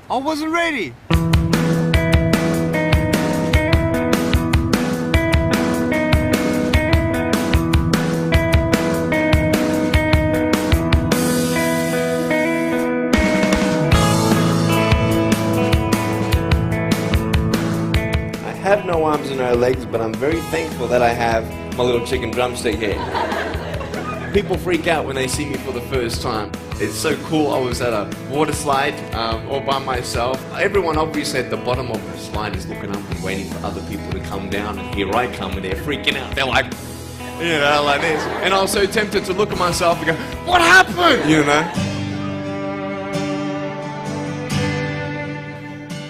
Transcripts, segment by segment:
I wasn't ready. I have no arms and no legs, but I'm very thankful that I have my little chicken drumstick here. People freak out when they see me for the first time. It's so cool. I was at a water slide all by myself. Everyone obviously at the bottom of the slide is looking up and waiting for other people to come down, and here I come and they're freaking out. They're like, you know, like this. And I was so tempted to look at myself and go, what happened? You know?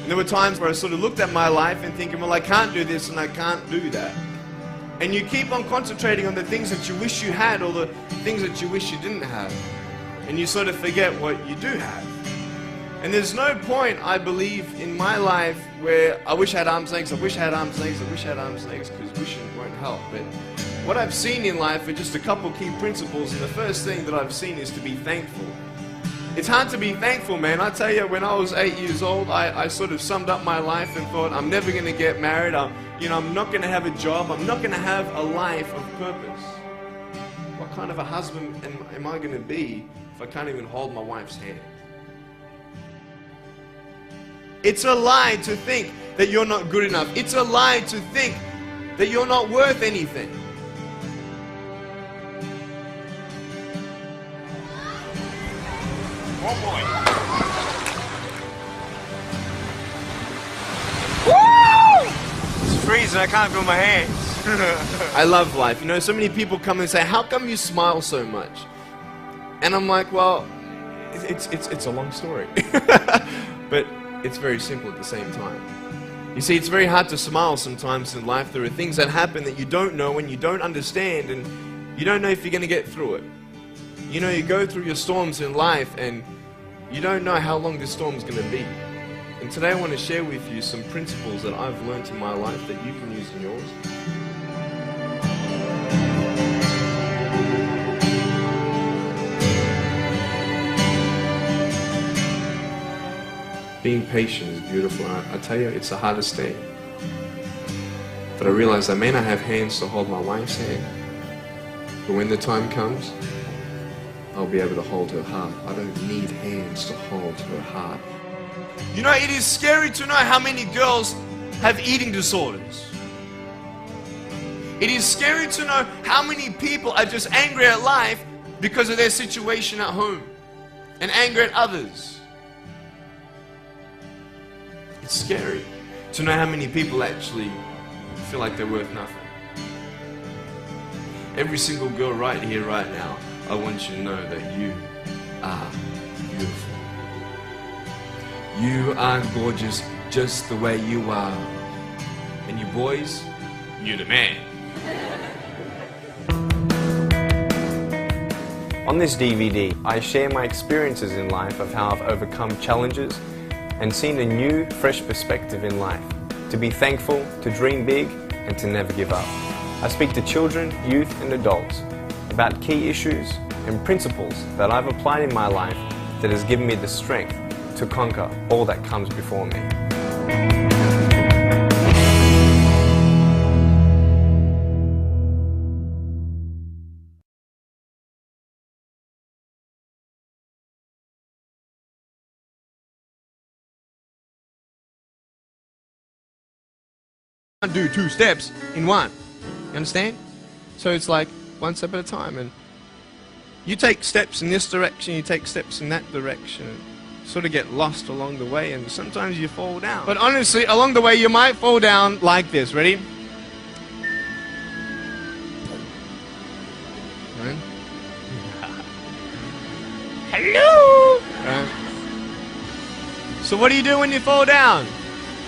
And there were times where I sort of looked at my life and thinking, well, I can't do this and I can't do that. And you keep on concentrating on the things that you wish you had or the things that you wish you didn't have. And you sort of forget what you do have. And there's no point, I believe, in my life where I wish I had arms and legs, I wish I had arms and legs, I wish I had arms and legs, because wishing won't help. But what I've seen in life are just a couple key principles, and the first thing that I've seen is to be thankful. It's hard to be thankful, man. I tell you, when I was 8 years old, I sort of summed up my life and thought, I'm never going to get married. I'm not going to have a job. I'm not going to have a life of purpose. What kind of a husband am I going to be if I can't even hold my wife's hand? It's a lie to think that you're not good enough. It's a lie to think that you're not worth anything. Oh boy. Woo! It's freezing, I can't feel my hands. I love life. You know, so many people come and say, how come you smile so much? And I'm like, well, it's a long story. But it's very simple at the same time. You see, it's very hard to smile sometimes in life. There are things that happen that you don't know and you don't understand, and you don't know if you're going to get through it. You know, you go through your storms in life and you don't know how long this storm is going to be. And today I want to share with you some principles that I've learned in my life that you can use in yours. Being patient is beautiful. I tell you, it's the hardest thing. But I realize I may not have hands to hold my wife's hand, but when the time comes, I'll be able to hold her heart. I don't need hands to hold her heart. You know, it is scary to know how many girls have eating disorders. It is scary to know how many people are just angry at life because of their situation at home and angry at others. It's scary to know how many people actually feel like they're worth nothing. Every single girl right here, right now, I want you to know that you are beautiful. You are gorgeous just the way you are. And you boys, you're the man. On this DVD, I share my experiences in life of how I've overcome challenges and seen a new, fresh perspective in life. To be thankful, to dream big, and to never give up. I speak to children, youth, and adults about key issues and principles that I've applied in my life that has given me the strength to conquer all that comes before me. Do 2 steps in one. You understand? So it's like 1 step at a time, and you take steps in this direction, you take steps in that direction, sort of get lost along the way, and sometimes you fall down. But honestly, along the way you might fall down like this. Ready? Right? Hello! Right. So what do you do when you fall down?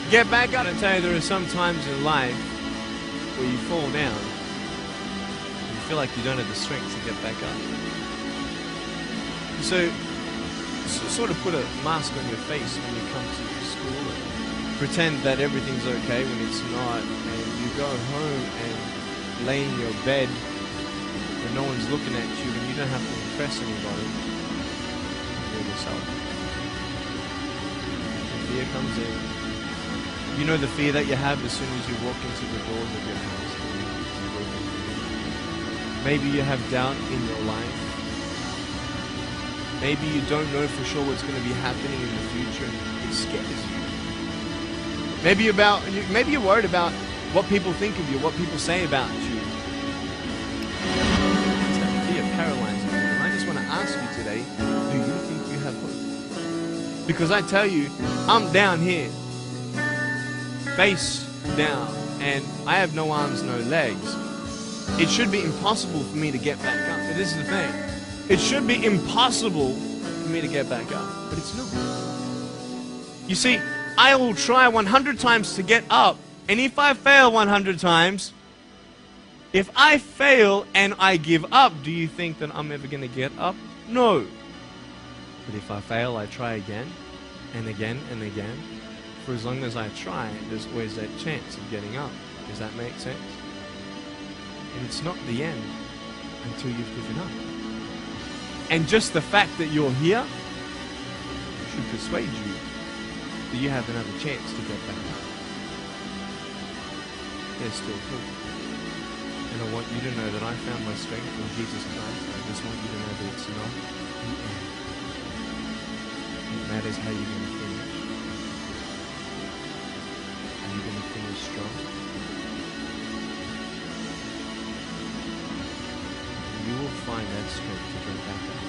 Get back up. I tell you, there are some times in life where you fall down and you feel like you don't have the strength to get back up. So sort of put a mask on your face when you come to school and pretend that everything's okay when it's not, and you go home and lay in your bed when no one's looking at you and you don't have to impress anybody. You're yourself. fear comes in. You know the fear that you have as soon as you walk into the doors of your house. Maybe you have doubt in your life. Maybe you don't know for sure what's going to be happening in the future and it scares you. Maybe you're worried about what people think of you, what people say about you. It's that fear paralyzing you. And I just want to ask you today, do you think you have hope? Because I tell you, I'm down here, face down, and I have no arms, no legs. It should be impossible for me to get back up. But this is the thing. It should be impossible for me to get back up, but it's not. You see, I will try 100 times to get up, and if I fail 100 times, if I fail and I give up, do you think that I'm ever going to get up? No. But if I fail, I try again and again and again. For as long as I try, there's always that chance of getting up. Does that make sense? And it's not the end until you've given up. And just the fact that you're here should persuade you that you have another chance to get back up. There's still hope. And I want you to know that I found my strength in Jesus Christ. I just want you to know that it's not the end. It matters how you're going to finish. Are you going to finish strong? You will find that strength to get back up.